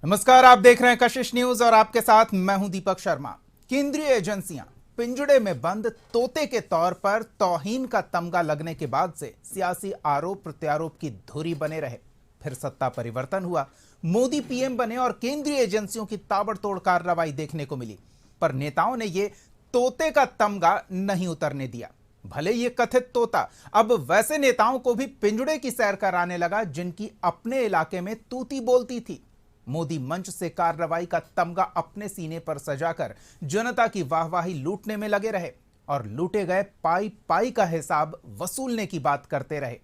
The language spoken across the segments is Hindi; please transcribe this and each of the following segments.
नमस्कार, आप देख रहे हैं कशिश न्यूज और आपके साथ मैं हूं दीपक शर्मा। केंद्रीय एजेंसियां पिंजड़े में बंद तोते के तौर पर तौहीन का तमगा लगने के बाद से सियासी आरोप प्रत्यारोप की धुरी बने रहे। फिर सत्ता परिवर्तन हुआ, मोदी पीएम बने और केंद्रीय एजेंसियों की ताबड़तोड़ कार्रवाई देखने को मिली। पर नेताओं ने यह तोते का तमगा नहीं उतरने दिया। भले ये कथित तोता अब वैसे नेताओं को भी पिंजड़े की सैर कराने लगा जिनकी अपने इलाके में तूती बोलती थी। मोदी मंच से कार्रवाई का तमगा अपने सीने पर सजाकर जनता की वाहवाही लूटने में लगे रहे और लूटे गए पाई पाई का हिसाब वसूलने की बात करते रहे।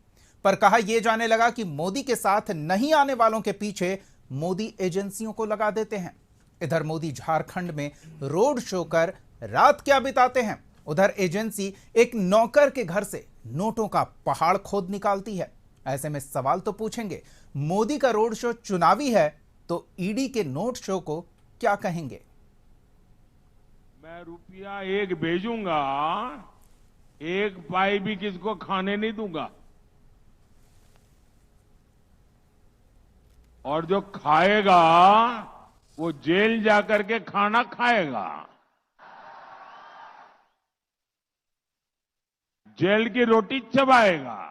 पर कहा यह जाने लगा कि मोदी के साथ नहीं आने वालों के पीछे मोदी एजेंसियों को लगा देते हैं। इधर मोदी झारखंड में रोड शो कर रात क्या बिताते हैं, उधर एजेंसी एक नौकर के घर से नोटों का पहाड़ खोद निकालती है। ऐसे में सवाल तो पूछेंगे, मोदी का रोड शो चुनावी है तो ईडी के नोट शो को क्या कहेंगे? मैं रुपया एक भेजूंगा, एक पाई भी किसको खाने नहीं दूंगा। और जो खाएगा वो जेल जाकर के खाना खाएगा, जेल की रोटी चबाएगा।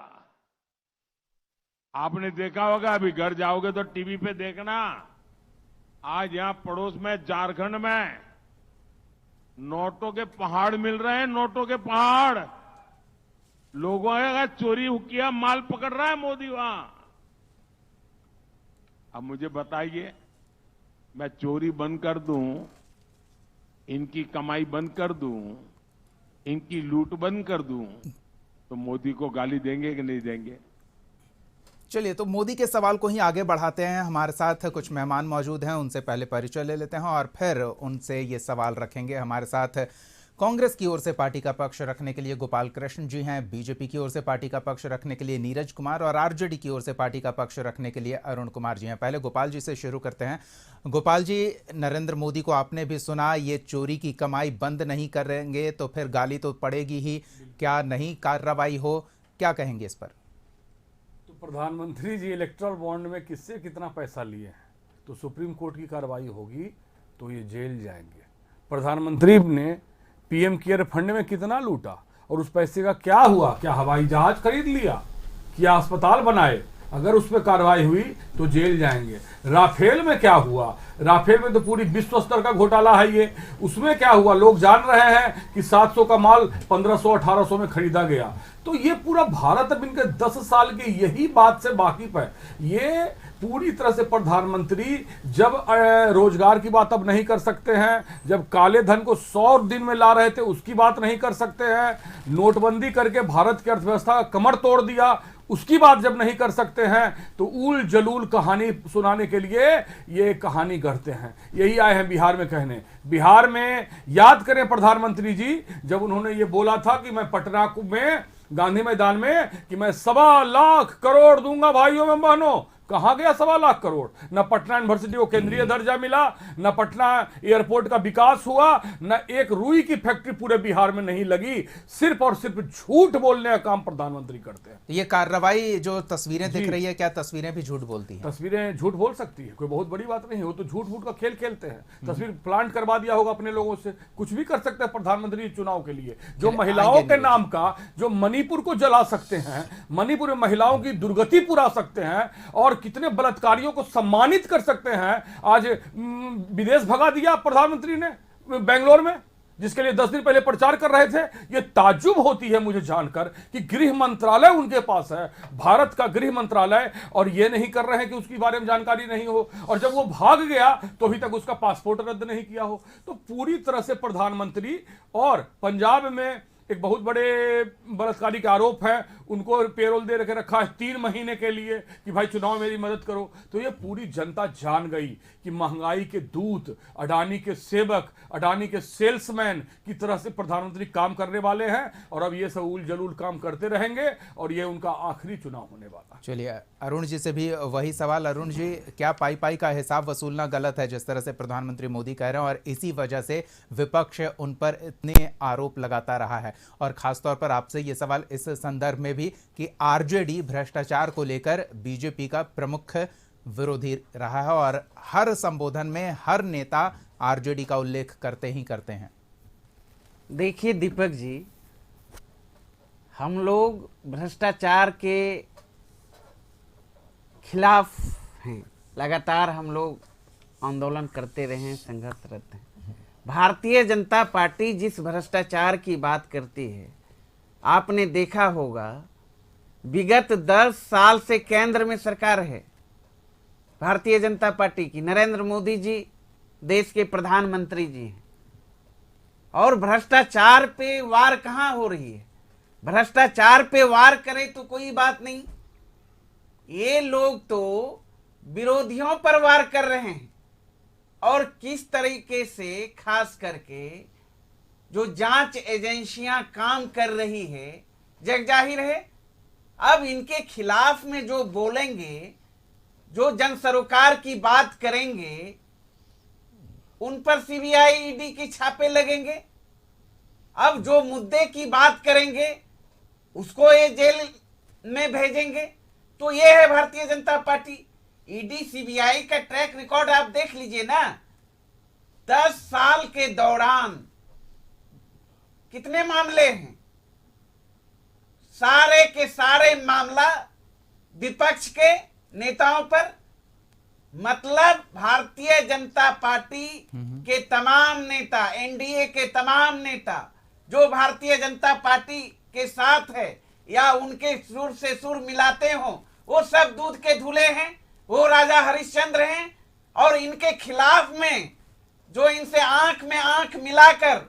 आपने देखा होगा, अभी घर जाओगे तो टीवी पे देखना, आज यहां पड़ोस में झारखंड में नोटों के पहाड़ मिल रहे हैं, नोटों के पहाड़। लोगों का चोरी किया माल पकड़ रहा है मोदी वहां। अब मुझे बताइए, मैं चोरी बंद कर दूं, इनकी कमाई बंद कर दूं, इनकी लूट बंद कर दूं, तो मोदी को गाली देंगे कि नहीं देंगे? चलिए, तो मोदी के सवाल को ही आगे बढ़ाते हैं। हमारे साथ कुछ मेहमान मौजूद हैं, उनसे पहले परिचय ले लेते हैं और फिर उनसे ये सवाल रखेंगे। हमारे साथ कांग्रेस की ओर से पार्टी का पक्ष रखने के लिए गोपाल कृष्ण जी हैं, बीजेपी की ओर से पार्टी का पक्ष रखने के लिए नीरज कुमार और आरजेडी की ओर से पार्टी का पक्ष रखने के लिए अरुण कुमार जी हैं। पहले गोपाल जी से शुरू करते हैं। गोपाल जी, नरेंद्र मोदी को आपने भी सुना, ये चोरी की कमाई बंद नहीं करेंगे तो फिर गाली तो पड़ेगी ही, क्या नहीं कार्रवाई हो, क्या कहेंगे इस पर? प्रधानमंत्री जी इलेक्ट्रल बॉन्ड में किससे कितना पैसा लिए हैं, तो सुप्रीम कोर्ट की कार्रवाई होगी तो ये जेल जाएंगे। प्रधानमंत्री ने पीएम केयर फंड में कितना लूटा और उस पैसे का क्या हुआ? क्या हवाई जहाज खरीद लिया, क्या अस्पताल बनाए? अगर उस पर कार्रवाई हुई तो जेल जाएंगे। राफेल में क्या हुआ? राफेल में तो पूरी विश्व स्तर का घोटाला है ये। उसमें क्या हुआ? लोग जान रहे हैं कि 700 का माल 1500-1800 में खरीदा गया। तो ये पूरा भारत अब इनके 10 साल के यही बात से वाकिफ है। ये पूरी तरह से प्रधानमंत्री जब रोजगार की बात अब नहीं कर सकते हैं, जब काले धन को 100 दिन में ला रहे थे उसकी बात नहीं कर सकते हैं, नोटबंदी करके भारत की अर्थव्यवस्था का कमर तोड़ दिया उसकी बात जब नहीं कर सकते हैं, तो उल जलूल कहानी सुनाने के लिए ये कहानी गढ़ते हैं। यही आए हैं बिहार में कहने। बिहार में याद करें प्रधानमंत्री जी, जब उन्होंने ये बोला था कि मैं पटना में गांधी मैदान में कि मैं 1.25 लाख करोड़ दूंगा भाइयों में बहनों, कहां गया 1.25 लाख करोड़? न पटना यूनिवर्सिटी को केंद्रीय दर्जा मिला, न पटना एयरपोर्ट का विकास हुआ, न एक रुई की फैक्ट्री पूरे बिहार में नहीं लगी। सिर्फ और सिर्फ झूठ बोलने का काम प्रधानमंत्री करते हैं। ये कार्रवाई जो तस्वीरें दिख रही है, क्या तस्वीरें भी झूठ बोलती हैं? तस्वीरें झूठ बोल सकती है, कोई बहुत बड़ी बात नहीं है। वो तो झूठ मूठ का खेल खेलते हैं। तस्वीर प्लांट करवा दिया होगा अपने लोगों से, कुछ भी कर सकते हैं प्रधानमंत्री चुनाव के लिए। जो महिलाओं के नाम का, जो मणिपुर को जला सकते हैं, मणिपुर में महिलाओं की दुर्गति पुरा सकते हैं और कितने बलात्कारियों को सम्मानित कर सकते हैं। आज विदेश भगा दिया प्रधानमंत्री ने बेंगलोर में, जिसके लिए 10 दिन पहले प्रचार कर रहे थे। यह ताज्जुब होती है मुझे जानकर कि गृह मंत्रालय उनके पास है, भारत का गृह मंत्रालय, और यह नहीं कर रहे हैं कि उसके बारे में जानकारी नहीं हो। और जब वो भाग गया तो अभी तक उसका पासपोर्ट रद्द नहीं किया हो। तो पूरी तरह से प्रधानमंत्री, और पंजाब में एक बहुत बड़े बलात्कारी के आरोप है, उनको पेरोल दे रखे रखा है 3 महीने के लिए कि भाई चुनाव मेरी मदद करो। तो ये पूरी जनता जान गई कि महंगाई के दूत, अडानी के सेवक, अडानी के सेल्समैन की तरह से प्रधानमंत्री काम करने वाले हैं और अब ये सब उल जलूल काम करते रहेंगे और ये उनका आखिरी चुनाव होने वाला। चलिए, अरुण जी से भी वही सवाल। अरुण जी, क्या पाई पाई का हिसाब वसूलना गलत है जिस तरह से प्रधानमंत्री मोदी कह रहे हैं, और इसी वजह से विपक्ष उन पर इतने आरोप लगाता रहा है? और खासतौर पर आपसे ये सवाल इस संदर्भ में भी कि आरजेडी भ्रष्टाचार को लेकर बीजेपी का प्रमुख विरोधी रहा है और हर संबोधन में हर नेता आरजेडी का उल्लेख करते ही करते हैं। देखिए दीपक जी, हम लोग भ्रष्टाचार के खिलाफ हैं, लगातार हम लोग आंदोलन करते रहे हैं, संघर्षरत हैं। भारतीय जनता पार्टी जिस भ्रष्टाचार की बात करती है, आपने देखा होगा विगत 10 साल से केंद्र में सरकार है भारतीय जनता पार्टी की, नरेंद्र मोदी जी देश के प्रधानमंत्री जी हैं, और भ्रष्टाचार पे वार कहां हो रही है? भ्रष्टाचार पे वार करे तो कोई बात नहीं, ये लोग तो विरोधियों पर वार कर रहे हैं। और किस तरीके से खास करके जो जांच एजेंसियां काम कर रही है, जग जाहिर है। अब इनके खिलाफ में जो बोलेंगे, जो जन सरोकार की बात करेंगे, उन पर सीबीआई ईडी की छापे लगेंगे। अब जो मुद्दे की बात करेंगे उसको ये जेल में भेजेंगे। तो ये है Bharatiya Janata party. ED CBI का ट्रैक रिकॉर्ड आप देख लीजिए ना, 10 साल के दौरान कितने मामले हैं, सारे के सारे मामला विपक्ष के नेताओं पर। मतलब भारतीय जनता पार्टी के तमाम नेता, एनडीए के तमाम नेता जो भारतीय जनता पार्टी के साथ है या उनके सुर से सुर मिलाते हो, वो सब दूध के धुले हैं, वो राजा हरिश्चंद्र हैं। और इनके खिलाफ में जो इनसे आंख में आंख मिलाकर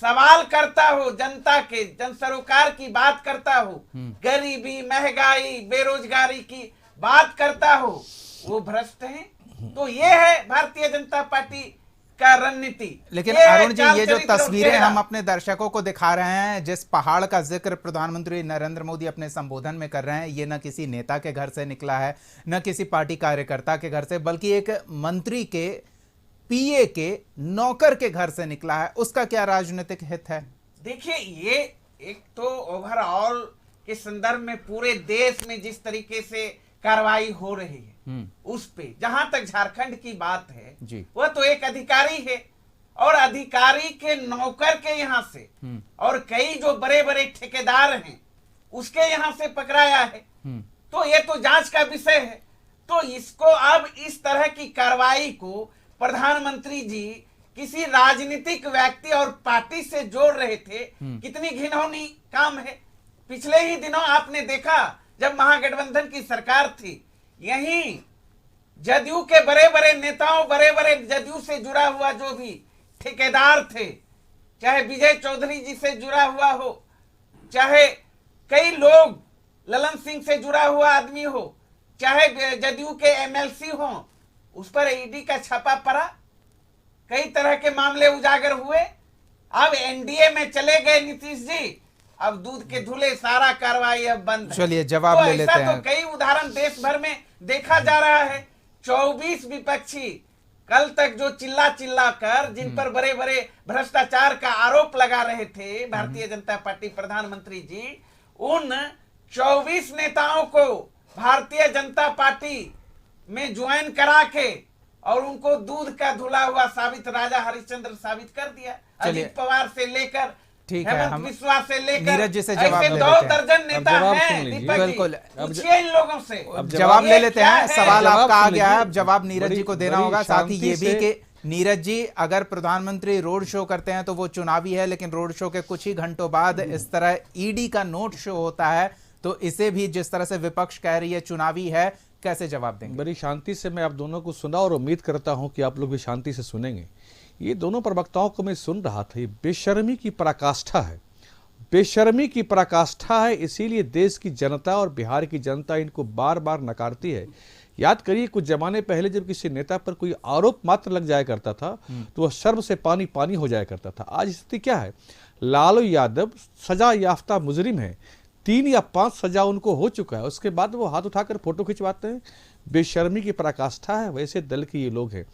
सवाल करता हो, जनता के जन सरोकार की बात करता हो, गरीबी, महंगाई, बेरोजगारी की बात करता हो, वो भ्रष्ट हैं। तो ये है भारतीय जनता पार्टी का रणनीति। लेकिन अरुण जी, ये जो तस्वीरें हम अपने दर्शकों को दिखा रहे हैं, जिस पहाड़ का जिक्र प्रधानमंत्री नरेंद्र मोदी अपने संबोधन में कर रहे हैं, ये न किसी नेता के घर से निकला है, न किसी पार्टी कार्यकर्ता के घर से, बल्कि एक मंत्री के पीए के नौकर के घर से निकला है। उसका क्या राजनीतिक हित है? देखिए, ये एक तो ओवरऑल के संदर्भ में पूरे देश में जिस तरीके से कार्रवाई हो रही है, उस पे जहां तक झारखंड की बात है जी, वह तो एक अधिकारी है और अधिकारी के नौकर के यहां से और कई जो बड़े बड़े ठेकेदार हैं उसके यहां से पकड़ाया है। तो ये तो जांच का विषय है। तो इसको अब इस तरह की कार्रवाई को प्रधानमंत्री जी किसी राजनीतिक व्यक्ति और पार्टी से जोड़ रहे थे, कितनी घिनौनी काम है। पिछले ही दिनों आपने देखा जब महागठबंधन की सरकार थी, यहीं जदयू के बड़े बड़े नेताओं, बड़े बड़े जदयू से जुड़ा हुआ जो भी ठेकेदार थे, चाहे विजय चौधरी जी से जुड़ा हुआ हो, चाहे कई लोग ललन सिंह से जुड़ा हुआ आदमी हो, चाहे जदयू के एमएलसी हो, उस पर ईडी का छापा पड़ा, कई तरह के मामले उजागर हुए। अब एनडीए में चले गए नीतीश जी, अब दूध के धुले, सारा कार्रवाई अब बंद है। चलिए जवाब ले लेते हैं। तो कई उदाहरण देश भर में देखा जा रहा है। 24 विपक्षी कल तक जो चिल्ला कर जिन पर बड़े बड़े भ्रष्टाचार का आरोप लगा रहे थे भारतीय जनता पार्टी प्रधानमंत्री जी, उन 24 नेताओं को भारतीय जनता पार्टी में ज्वाइन करा के और उनको दूध का धुला हुआ साबित, राजा हरिश्चंद्र साबित कर दिया। अजित पवार से लेकर ठीक है, हम विश्वास से लेकर नीरज जी से जवाब ले 2 लेते हैं। दर्जन नेता हैं। बिल्कुल, पूछिए इन लोगों से, अब जवाब ले लेते हैं। सवाल आपका आ गया है, अब सुन जवाब नीरज जी को देना होगा। साथ ही ये भी से- कि नीरज जी, अगर प्रधानमंत्री रोड शो करते हैं तो वो चुनावी है, लेकिन रोड शो के कुछ ही घंटों बाद इस तरह ईडी का नोट शो होता है, तो इसे भी जिस तरह से विपक्ष कह रही है चुनावी है, कैसे जवाब देंगे? बड़ी शांति से मैं आप दोनों को सुना और उम्मीद करता हूं कि आप लोग भी शांति से सुनेंगे। ये दोनों प्रवक्ताओं को मैं सुन रहा था, ये बेशर्मी की पराकाष्ठा है, बेशर्मी की पराकाष्ठा है। इसीलिए देश की जनता और बिहार की जनता इनको बार बार नकारती है। याद करिए, कुछ जमाने पहले जब किसी नेता पर कोई आरोप मात्र लग जाया करता था तो वह शर्म से पानी पानी हो जाया करता था। आज स्थिति क्या है? लालू यादव सजा याफ्ता मुजरिम है, 3 या 5 सजा उनको हो चुका है, उसके बाद वो हाथ उठाकर फोटो खिंचवाते हैं। बेशर्मी की पराकाष्ठा है। वैसे दल के ये लोग हैं,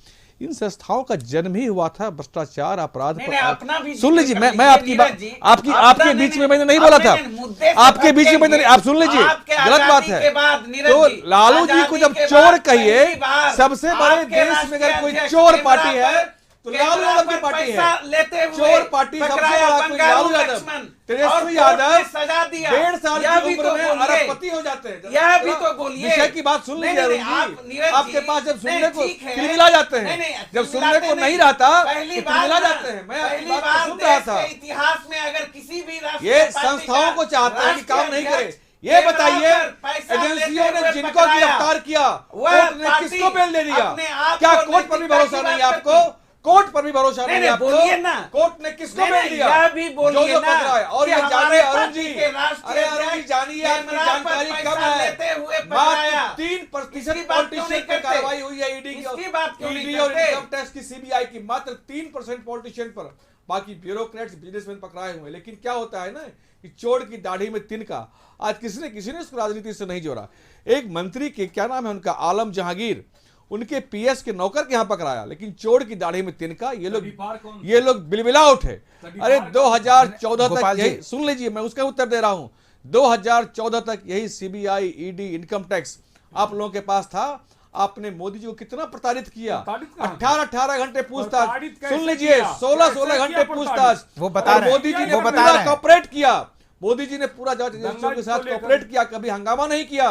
इन संस्थाओं का जन्म ही हुआ था भ्रष्टाचार अपराध नहीं, अपना भी सुन लीजिए, जिक्र मैं आपकी बात, नीरज जी, आपकी अपना आपके नहीं, बीच में मैंने नहीं बोला था, मुद्दे से आपके बीच में मैंने, भटकेंगे। आप सुन लीजिए, आपके गलत बात आजादी है। के बाद नीरज तो जी, लालू जी को जब आजादी के चोर बाद कहिए, पहली बार सबसे बड़े आपके देश में अगर कोई राष्ट्रीय चोर अध्यक्ष पार्टी है कैमरा तो पर लालू यादव की पार्टी पैसा है। लेते हुए चोर पार्टी सबसे पकड़ाया बड़ा कोई बंगारू लालू यादव, लक्ष्मण और तेजस्वी कोर्ट यादव ने सजा दिया। 1.5 साल यह की भी उम्र तो में बोलिए। अरबपति हो जाते हैं। यह भी तो बोलिए। विषय की बात सुन लीजिए नहीं, अरुण नहीं, आप जी, नीरज आपके जी, पास जब सुनने नहीं, को ठीक है। तिलमिला जाते हैं, नहीं, नहीं, जब सुनने तिलमिलाते को नहीं। नहीं रहता पहली तो बार तिलमिला ना, जाते हैं। मैं आपकी पहली बात को बार सुन रहा देश था। के इतिहास में अगर किसी भी राष्ट्रीय ये पार्टी संस्थाओं का को चाहते हैं कि काम नहीं करे। राष्ट्रीय ये अध्यक्ष बताइए, कैमरा पर पैसा एजेंसियों लेते ने हुए जिनको पकड़ाया, गिरफ्तार किया, वह कोर्ट ने पार्टी किसको बेल दे दिया? अपने आप क्या को कोर्ट पर भी नैतिकता भरोसा की नहीं बात आपको? करती। कोर्ट पर भी भरोसा नहीं, नहीं आपको? बोलिए ना। कोर्ट ने किसको नहीं, बेल नहीं, दिया? यह भी बोलिए जो ना पकड़ा है। और कि ये हमारे जानिए अरुण पार्टी जी, के राष्ट्रीय अरे अरुण जी अध्यक्ष जानिए, आपकी कैमरा पर जानकारी पैसा कम है। लेते हुए मात्र पकड़ाया। 3% इसकी बात क्यों नहीं पॉलिटिशियन पर करते? कार्रवाई हुई है ईडी इसकी बात क्यों नहीं ईडी और करते? इनकम टैक्स की सीबीआई की, मात्र 3% पॉलिटिशियन पर, बाकी ब्यूरोक्रेट्स बिजनेसमैन पकड़ाए हुए। लेकिन क्या होता है ना कि चोर की दाढ़ी में तिनका, आज किसी ने उसको राजनीति से नहीं जोड़ा। एक मंत्री के क्या नाम है उनका, आलम जहांगीर, उनके पीएस के नौकर के यहां पकड़ाया, लेकिन चोर की दाढ़ी में तिनका। ये लोग बिलबिला उठे। अरे 2014 तक गोपाल जी। यही, सुन लीजिए मैं उसका उत्तर दे रहा हूं, 2014 तक यही सीबीआई, ईडी, इनकम टैक्स आप लोगों के पास था। आपने मोदी जी को कितना प्रताड़ित किया, 18 घंटे पूछताछ, सुन लीजिए, 16 घंटे पूछताछ, वो बता और रहे हैं, मोदी जी ने वो बता पूरा रहे हैं। कॉपरेट किया। मोदी जी ने पूरा जांच एजेंसियों के साथ कॉपरेट किया, कभी हंगामा नहीं किया,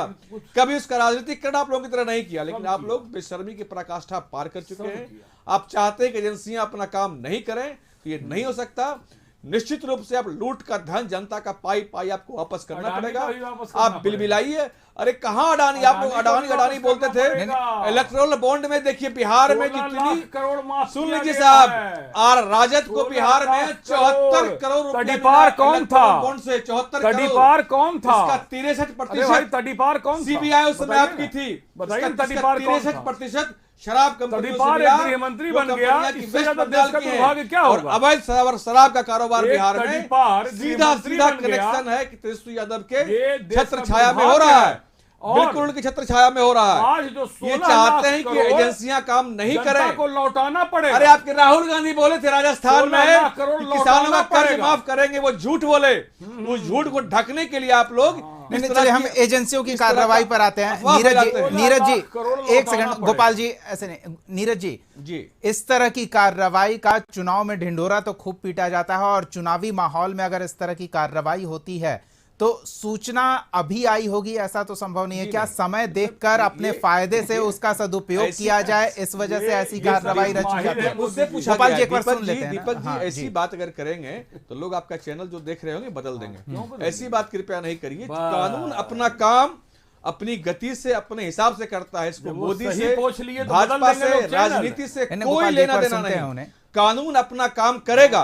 कभी उसका राजनीतिकरण आप लोगों की तरह नहीं किया। लेकिन आप लोग बेशर्मी की पराकाष्ठा पार कर चुके हैं। आप चाहते हैं कि एजेंसियां अपना काम नहीं करें, तो ये नहीं हो सकता। निश्चित रूप से आप लूट का धन, जनता का पाई पाई आपको वापस करना पड़ेगा। आप बिलबिलाइए। अरे कहां अडानी, आप लोग अडानी बोलते थे। इलेक्ट्रोल बॉन्ड में देखिए बिहार में जितनी, सुन लीजिए साहब, और राजद को बिहार में 74 करोड़ रुपया तड़ीपार कौन था? बॉन्ड से 74 तड़ीपार कौन था? इसका अरे भाई 63% तड़ीपार कौन था? सीबीआई उस समय बताइए आपकी ना। थी। बताइए ना, तड़ीपार कौन था? 63% शराब कंपनियों से तड़ीपार मिला, एक गृहमंत्री जो बन गया, कंपनियां की इससे वेस्ट ज्यादा बंगाल देश का की हैं। दुर्भाग्य क्या और होगा? अवैध शराब का कारोबार एक बिहार में तड़ीपार सीधा गृहमंत्री सीधा बन गया। कनेक्शन है कि तेजस्वी यादव ये के देश छत्र का छाया में हो दुर्भाग्य रहा है। है, और बिल्कुल उनकी छत्र छाया में हो रहा है। आज जो 16 ये चाहते हैं लाख कि करोड़ एजेंसियां काम नहीं जनता करें। को लौटाना पड़ेगा। अरे आपके राहुल गांधी बोले थे राजस्थान 16 में लाख करोड़ कि किसानों का लौटाना कर्ज पड़ेगा। माफ करेंगे, वो झूठ बोले। उस झूठ को ढकने के लिए आप लोग नहीं, इस नहीं, तरह चलिए हम की- एजेंसियों की इस तरह कार्रवाई का पर आते हैं। अफवाह नीरज फैलाते हैं। जी, नीरज जी, 16 करोड़ एक लौटाना सेकंड, गोपाल जी ऐसे नहीं, नीरज जी, जी इस तरह की कार्रवाई का चुनाव में ढिंढोरा तो खूब पीटा जाता है, और चुनावी माहौल में अगर इस तरह की कार्रवाई होती है तो सूचना अभी आई होगी, ऐसा तो संभव नहीं है। क्या समय देखकर अपने फायदे से उसका सदुपयोग किया जाए, इस वजह से ऐसी कार्रवाई रची जाती है? मुझसे पूछा गोपाल गया जी, एक बार दीपक सुन जी, लेते हैं ना। दीपक जी हाँ, ऐसी बात अगर करेंगे तो लोग आपका चैनल जो देख रहे होंगे बदल देंगे। ऐसी बात कृपया नहीं करिए। कानून अपना काम अपनी गति से, अपने हिसाब से करता है। इसको जब वो मोदी सही से, पहुंच लिए तो भाजपा बदल देंगे से, लोग चैनल। राजनीति से नहीं, कोई गोपाल जी, एक लेना बार देना सुनते हैं नहीं। उन्हें। कानून अपना काम करेगा,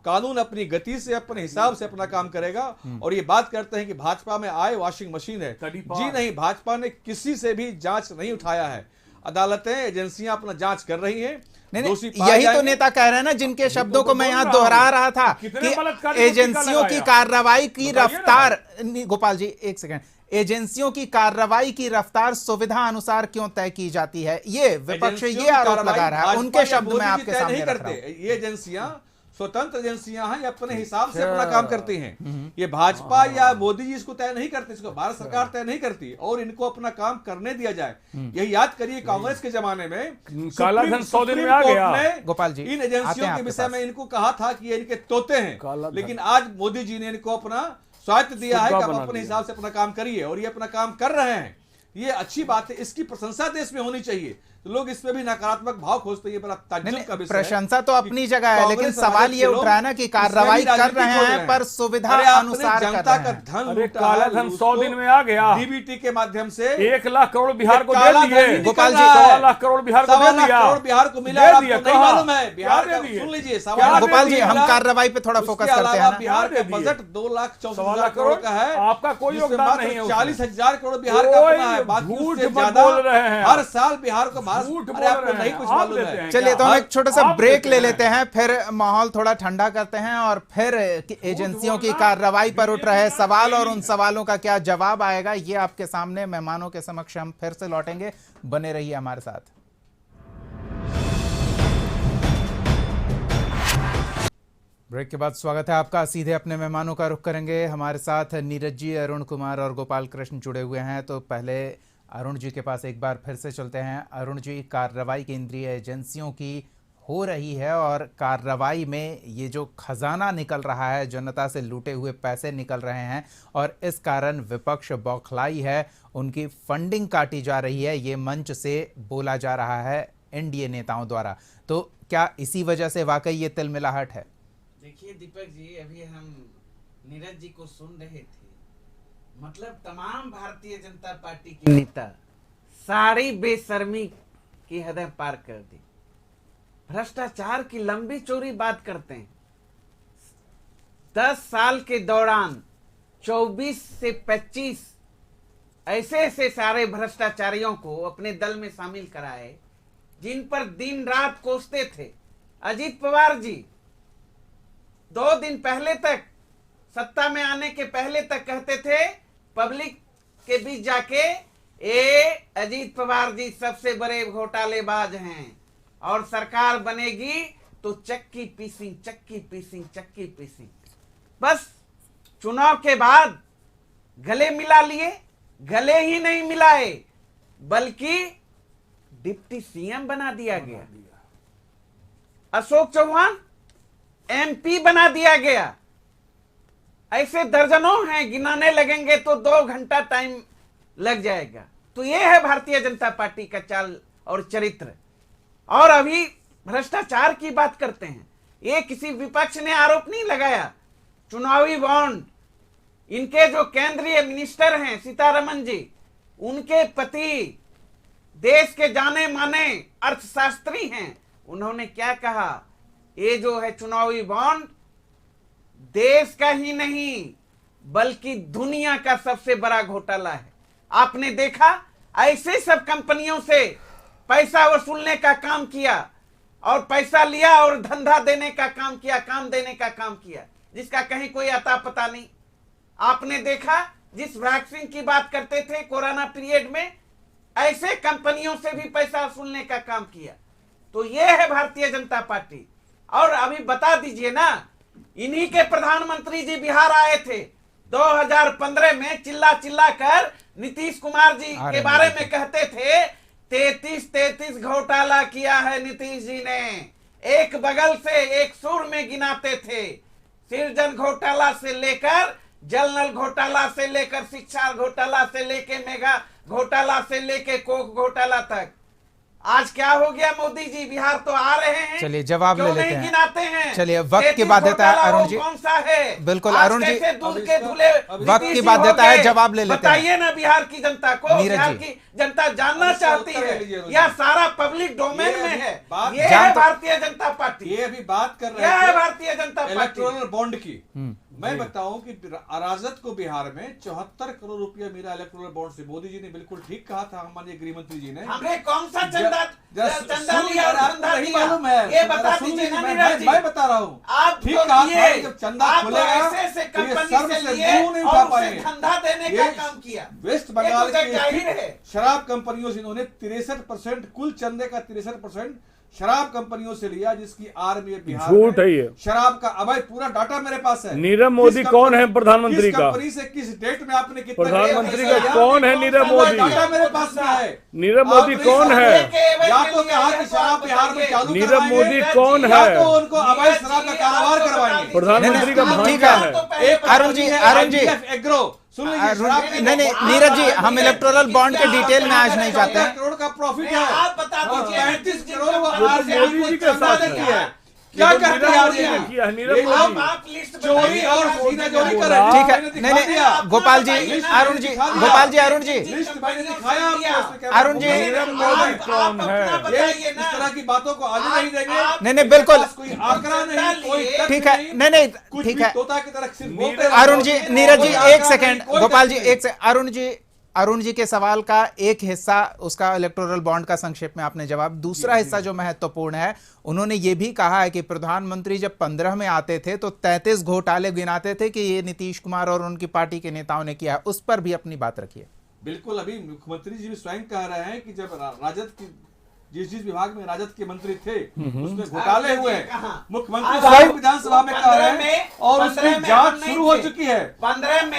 कानून अपनी गति से, अपने हिसाब से अपना काम करेगा। और ये बात करते हैं कि भाजपा में आए वॉशिंग मशीन है, जी नहीं, भाजपा ने किसी से भी जांच नहीं उठाया है। अदालतें, एजेंसियां अपना जांच कर रही हैं। नहीं, दोषी नहीं, पाए यही तो जाएंगे। नेता कह रहे हैं ना, जिनके शब्दों को मैं बोल यहाँ रहा दोहरा हूं। रहा था कितने कि बलात्कारी को टीका एजेंसियों की लगाया? कार्रवाई की बताइए ना। रफ्तार, गोपाल जी एक सेकंड, एजेंसियों की कार्रवाई की रफ्तार सुविधा अनुसार क्यों तय की जाती है? ये विपक्ष एजेंसियों ये की आरोप कार्रवाई लगा रहा है, भाजपा उनके या शब्द मोदी में जी आपके तय सामने नहीं रख रहा हूं। करते। ये एजेंसियां स्वतंत्र एजेंसियां हैं, ये अपने हिसाब से अपना काम करती हैं। ये भाजपा या मोदी जी इसको तय नहीं करते, इसको भारत सरकार तय नहीं करती, और इनको अपना काम करने दिया जाए। यही याद करिए कांग्रेस के जमाने में काला धन 100 दिन में आ सुप्रीम गया। कोर्ट ने गोपाल जी, इन आते एजेंसियों हैं के आपके विषय पास। में इनको कहा था कि ये इनके तोते काला हैं, धन। लेकिन आज मोदी जी ने इनको अपना स्वायत्त दिया है कि आप अपने हिसाब से अपना काम करिए, और ये अपना काम कर रहे हैं। ये अच्छी बात है, इसकी प्रशंसा देश में होनी चाहिए। तो लोग इसमें भी नकारात्मक भाव खोजते हैं, ये बड़ा ताज्जुब का विषय है। प्रशंसा तो अपनी कि जगह है, लेकिन कांग्रेस सवाल समाज ये के उठ लोग रहा है ना कि इसमें कार्रवाई भी कर राजनीति रहे खोज हैं पर सुविधा अरे आपने अनुसार कर जनता रहे का हैं। धन अरे लूटा काला है, धन उसको 100 दिन में आ गया। डीबीटी के माध्यम से 1 लाख करोड़ बिहार को काला दे धन दिए। ही गोपाल निकल जी, रहा है। 1.25 लाख करोड़ बिहार को 1.25 दे लाख दिया। करोड़ बिहार को मिला, दे आपको दिया, नहीं कहाँ? मालूम है बिहार क्या का, दे दिए? सुन लीजिए, क्या सवाल दे गोपाल जी, दिया? हम कार्रवाई पे थोड़ा उसके फोकस करते अलावा हैं ना। बिहार क्या का दे दिए? बजट 2,64,000 1.25 करोड़ का है। आपका कोई जिसमें योगदान मात्र नहीं है उसमें। 40,000 करोड़ बिहार का अपना है, बाकी झूठ उससे मत ज्यादा बोल रहे हैं हर साल बिहार को भारत, झूठ अरे बोल आपको रहे नहीं हैं। कुछ आप मालूम देते है। हैं चलिए तो हम एक छोटा सा आप ब्रेक देते ले हैं। लेते हैं, फिर माहौल थोड़ा ठंडा करते हैं, और फिर एजेंसियों की कार्रवाई पर उठ रहे सवाल और उन सवालों का क्या जवाब आएगा, ये आपके सामने मेहमानों के समक्ष हम फिर से लौटेंगे। बने रहिए हमारे साथ। ब्रेक के बाद स्वागत है आपका। सीधे अपने मेहमानों का रुख करेंगे। हमारे साथ नीरज जी, अरुण कुमार और गोपाल कृष्ण जुड़े हुए हैं। तो पहले अरुण जी के पास एक बार फिर से चलते हैं। अरुण जी, कार्रवाई केंद्रीय एजेंसियों की हो रही है और कार्रवाई में ये जो खजाना निकल रहा है, जनता से लूटे हुए पैसे निकल रहे हैं और इस कारण विपक्ष बौखलाई है, उनकी फंडिंग काटी जा रही है, ये मंच से बोला जा रहा है एनडीए नेताओं द्वारा। तो क्या इसी वजह से वाकई ये तिलमिलाहट है? देखिए दीपक जी, अभी हम नीरज जी को सुन रहे थे, मतलब तमाम भारतीय जनता पार्टी के नेता सारी बेशर्मी की हदें पार कर दी, भ्रष्टाचार की लंबी चौड़ी बात करते हैं। 10 साल के दौरान 24 से 25 ऐसे ऐसे सारे भ्रष्टाचारियों को अपने दल में शामिल कराए जिन पर दिन रात कोसते थे। अजीत पवार जी 2 दिन पहले तक, सत्ता में आने के पहले तक कहते थे पब्लिक के बीच जाके, अजीत पवार जी सबसे बड़े घोटालेबाज हैं और सरकार बनेगी तो चक्की पीसिंग, चक्की पीसिंग, चक्की पीसिंग। बस चुनाव के बाद गले मिला लिए, गले ही नहीं मिलाए बल्कि डिप्टी सीएम बना दिया गया। अशोक चौहान एमपी बना दिया गया। ऐसे दर्जनों हैं, गिनाने लगेंगे तो 2 घंटा टाइम लग जाएगा। तो यह है भारतीय जनता पार्टी का चाल और चरित्र। और अभी भ्रष्टाचार की बात करते हैं। ये किसी विपक्ष ने आरोप नहीं लगाया। चुनावी बॉन्ड, इनके जो केंद्रीय मिनिस्टर हैं सीतारमन जी, उनके पति देश के जाने माने अर्थशास्त्री हैं, उन्होंने क्या कहा, ये जो है चुनावी बॉन्ड देश का ही नहीं बल्कि दुनिया का सबसे बड़ा घोटाला है। आपने देखा ऐसे सब कंपनियों से पैसा वसूलने का काम किया और पैसा लिया और धंधा देने का काम किया, काम देने का काम किया, जिसका कहीं कोई अता पता नहीं। आपने देखा जिस वैक्सीन की बात करते थे कोरोना पीरियड में, ऐसे कंपनियों से भी पैसा वसूलने का काम किया। तो यह है भारतीय जनता पार्टी। और अभी बता दीजिए ना, इन्हीं के प्रधानमंत्री जी बिहार आए थे 2015 में, चिल्ला चिल्ला कर नीतीश कुमार जी के बारे में कहते थे 33 घोटाला किया है नीतीश जी ने। एक बगल से एक सुर में गिनाते थे, सृजन घोटाला से लेकर जल नल घोटाला से लेकर शिक्षा घोटाला से लेकर मेगा घोटाला से लेकर कोक घोटाला तक। आज क्या हो गया मोदी जी, बिहार तो आ रहे हैं, चलिए जवाब ले लेते हैं, गिनाते हैं। चलिए वक्त की बाध्यता है अरुण जी, कौन सा है? बिल्कुल अरुण जी, दूध के धुले वक्त की बाध्यता है, जवाब ले लेते हैं। बताइए ना बिहार की जनता को, बिहार की जनता जानना चाहती है, यह सारा पब्लिक डोमेन में है। ये है भारतीय जनता पार्टी, ये अभी बात कर रहे हैं Bharatiya Janata party electoral bond की। मैं बताऊं कि राजद को बिहार में 74 करोड़ रुपया मिला इलेक्टोरल बॉन्ड से। मोदी जी ने बिल्कुल ठीक कहा था, हमारे गृह मंत्री जी ने। हमने कौन सा चंदा लिया, नहीं मालूम है, ये बता दीजिए ना नीरज जी। मैं बता रहा हूँ, आप ठीक कहा था, जब चंदा खुलेगा ऐसे तो ये कंपनी सर्व से से लिए मुंह नहीं उठा और उसे पाएंगे। धंधा देने का काम किया। वेस्ट बंगाल जाहिर के है। शराब कंपनियों से इन्होंने 63%, कुल चंदे का 63% शराब कंपनियों से लिया, जिसकी आर में बिहार झूठ है ये। शराब का अवैध पूरा डाटा मेरे पास है। नीरव मोदी कौन है प्रधानमंत्री का? कंपनी से किस डेट में आपने कितना प्रधानमंत्री का कौन है नीरव मोदी? डाटा मेरे पास में है। नीरव मोदी कौन है? या तो कहा कि शराब बिहार में चालू नीरव मोदी कौन या है? तो उनको अवैध शराब का कारोबार करवाएंगे। प्रधानमंत्री का ठीक भांजा है। है। अरुण जी, अरुण जी, एग्रो सुन लीजिए, शराब की नहीं नीरज जी, हम इलेक्टोरल बॉन्ड के डिटेल में आज नहीं जाते 14 हैं। करोड़ का प्रॉफिट है। आप बता दीजिए 35 करोड़ वो तो आरसीआई मोदी जी को के चंदा साथ देती है। है। क्या ये तो करते नीरव हैं मोदी ने किया है, नीरव ये मोदी। आप लिस्ट चोरी और सीना चोरी कर रहे हैं। ठीक है, मैंने नहीं दिखा नहीं, दिया। गोपाल जी, लिस्ट अरुण मैंने जी, दिखा दिया। गोपाल जी, अरुण जी, लिस्ट मैंने दिखाया आपको, उसमें क्या अरुण जी, नीरव मोदी कौन है? ये इस तरह की बातों को आगे नहीं देंगे। नहीं नहीं बिल्कुल कोई आंकड़ा नहीं, कोई तथ्य ठीक है, नहीं नहीं कुछ ठीक भी है। तोता की तरह सिर्फ बोलते रहते अरुण हो। जी, नीरज जी, कोई एक आंकड़ा सेकंड, नहीं, कोई गोपाल जी तथ्य एक से अरुण जी के सवाल का एक हिस्सा उसका इलेक्टोरल बॉन्ड का संक्षेप में आपने जवाब, दूसरा हिस्सा जो महत्वपूर्ण है, उन्होंने ये भी कहा है कि प्रधानमंत्री जब 15 में आते थे तो 33 घोटाले गिनाते थे कि ये नीतीश कुमार और उनकी पार्टी के नेताओं ने किया है। उस पर भी अपनी बात रखिए। बिल्कुल, अभी मुख्यमंत्री जी भी स्वयं कह रहे हैं कि जब राजद की जिस विभाग में राजद के मंत्री थे उसमें घोटाले हुए हैं, मुख्यमंत्री साहब विधानसभा में कह रहे हैं और उसकी जांच शुरू हो चुकी है,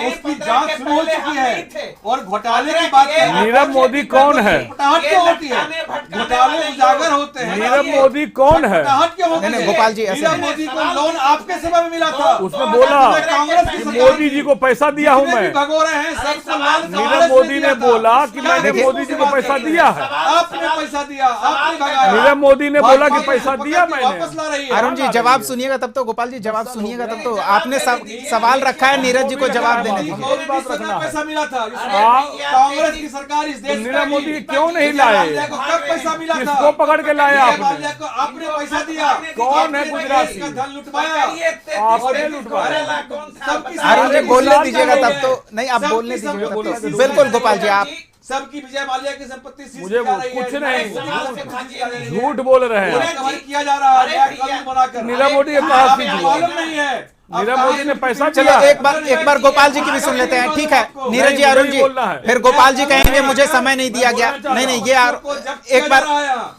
उसकी जांच शुरू हो चुकी है और घोटाले की बात कर रहे हैं। नीरव मोदी कौन है? घबराहट क्यों होती है? घोटाले उजागर होते हैं। नीरव मोदी कौन है? घबराहट क्यों होती नहीं, है? गोपाल जी, ऐसे नीरव नहीं। मोदी को लोन आपके समय में मिला था, उसने बोला कांग्रेस की कि सरकार मोदी जी को पैसा दिया हूं मैं। भगो रहे हैं सब सवाल नीरव मोदी ने बोला कि मैंने मोदी जी को पैसा दिया है। आपने पैसा दिया, आपने भगाया। नीरव मोदी ने बोला कि पैसा दिया मैंने। वापस ला रही है। अरुण जी जवाब सुनिएगा तब तो, गोपाल जी जवाब सुनिएगा तब तो। आपने सवाल रखा है, नीरज जी को जवाब देने दीजिए। और भी सदा पैसा मिला था हाँ। कांग्रेस की सरकार इस देश नीरव में मोदी थी। क्यों नहीं विजय लाए? माल्या को कब पैसा मिला था? किसको पकड़ के लाए विजय आपने? माल्या को आपने पैसा दिया। कौन है आपने गुजराती? देश का धन लुटवाया। आपने लुटवाया। सबकी अरुण जी बोलने गुजरात दीजिएगा का तब तो। नहीं, आप सबकी बोलने दीजिएगा तब संपत्ति तो। बिल्कुल गोपाल जी, आप सबकी विजय माल्या की संपत्ति सीज मुझे की जा रही है। कुछ नहीं, झूठ झूठ बोल रहे हैं। कवर किया जा रहा है नया कानून बनाकर। नीरव मोदी के पास आपको भी झूठ। मालूम नहीं है। नीरव मोदी ने पैसा चलो दिया। एक बार गोपाल जी की भी सुन लेते हैं। ठीक है नीरज जी, नहीं, अरुण मुझे जी, ही बोलना है। फिर गोपाल जी कहेंगे मुझे समय नहीं दिया गया। नहीं नहीं, ये एक बार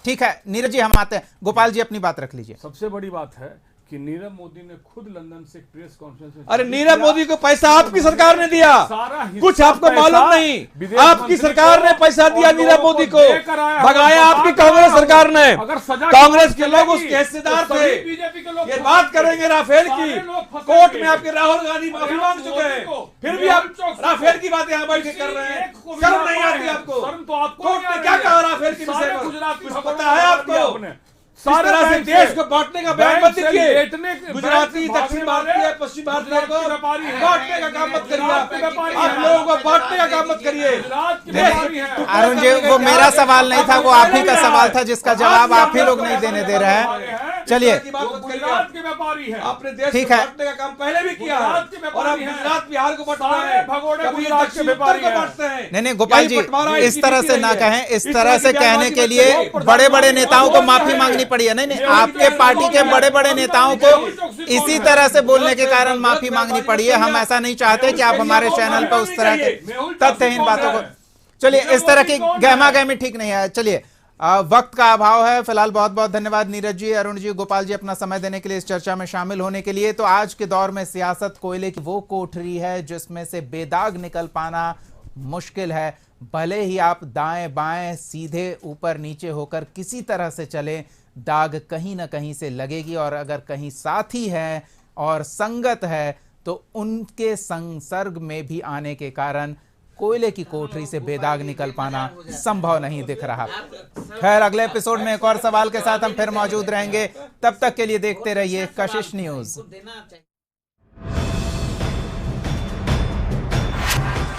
ठीक है नीरज जी, हम आते हैं। गोपाल जी अपनी बात रख लीजिए। सबसे बड़ी बात है कि नीरव मोदी ने खुद लंदन से प्रेस कॉन्फ्रेंस में अरे नीरव मोदी को पैसा आपकी सरकार ने दिया, सारा हिस्सा कुछ आपको पैसा मालूम नहीं। विदेश आपकी मंत्री सरकार को ने पैसा और दिया लोगों नीरव मोदी को, देकर आया। भगाया अगर आपकी बात कांग्रेस करें, सरकार ने। अगर सजा कांग्रेस की के बात लोग चलेगी, उसके हिस्सेदार तो थे। सभी बीजेपी के लोग ये फंसेंगे। बात करेंगे राफेल सारे की, लोग फंसेंगे। कोर्ट में आपके राहुल गांधी माफी अरे मांग आप चुके हैं, मोदी को, फिर भी मेहुल आप चौकसी राफेल को, की बातें यहाँ बैठ के कर रहे हैं। एक को भी शर्म ना नहीं पाए आती हैं। आपको? शर्म तो आपको कोर्ट नहीं ने आ क्या रही कहा है। राफेल के विषय सारे में? गुजराती कुछ भगवान पता है को आपको? आपने। किस तरह से बैंक देश को बांटने का बयान मत दीजिए। लेटने गुजराती, बैंक दक्षिण भागने भारतीय, वाले पश्चिम भारतीय गुजरात को के व्यापारी हैं। बांटने का काम मत करिए। गुजरात के व्यापारी आप हैं। लोगों को बांटने का काम मत करिए। गुजरात के देश व्यापारी हैं। अरुण जी, वो मेरा सवाल नहीं था, वो आप ही का सवाल था जिसका जवाब आप ही लोग नहीं देने दे रहे हैं। चलिए की बात मत करिए। गुजरात के व्यापारी हैं। आपने देश ठीक को है। बांटने का काम पहले भी किया है गुजरात के और व्यापारी अब हैं। गुजरात बिहार को बांटना सारे है, भगोड़े कभी गुजरात के दक्षिण व्यापारी उत्तर को हैं। बांटते हैं। नहीं नहीं गोपाल यही जी, बंटवारा इस तरह से ना कहें, इस तरह से कहने के लिए बड़े बड़े नेताओं को माफी मांगनी पड़ी है। नहीं नहीं, आपके पार्टी के बड़े बड़े नेताओं को इसी तरह से बोलने के कारण माफी मांगनी पड़ी है। हम ऐसा नहीं चाहते कि आप हमारे चैनल पर उस तरह के तथ्यहीन बातों को। चलिए, इस तरह की गहमा गहमी ठीक नहीं है। चलिए, वक्त का अभाव है फिलहाल। बहुत बहुत धन्यवाद नीरज जी, अरुण जी, गोपाल जी अपना समय देने के लिए, इस चर्चा में शामिल होने के लिए। तो आज के दौर में सियासत कोयले की वो कोठरी है जिसमें से बेदाग निकल पाना मुश्किल है। भले ही आप दाएं बाएं सीधे ऊपर नीचे होकर किसी तरह से चले, दाग कहीं ना कहीं से लगेगी। और अगर कहीं साथी है और संगत है तो उनके संसर्ग में भी आने के कारण कोयले की कोठरी से बेदाग निकल पाना संभव नहीं दिख रहा। खैर, अगले एपिसोड में एक और सवाल के साथ हम फिर मौजूद रहेंगे। तब तक के लिए देखते रहिए कशिश न्यूज।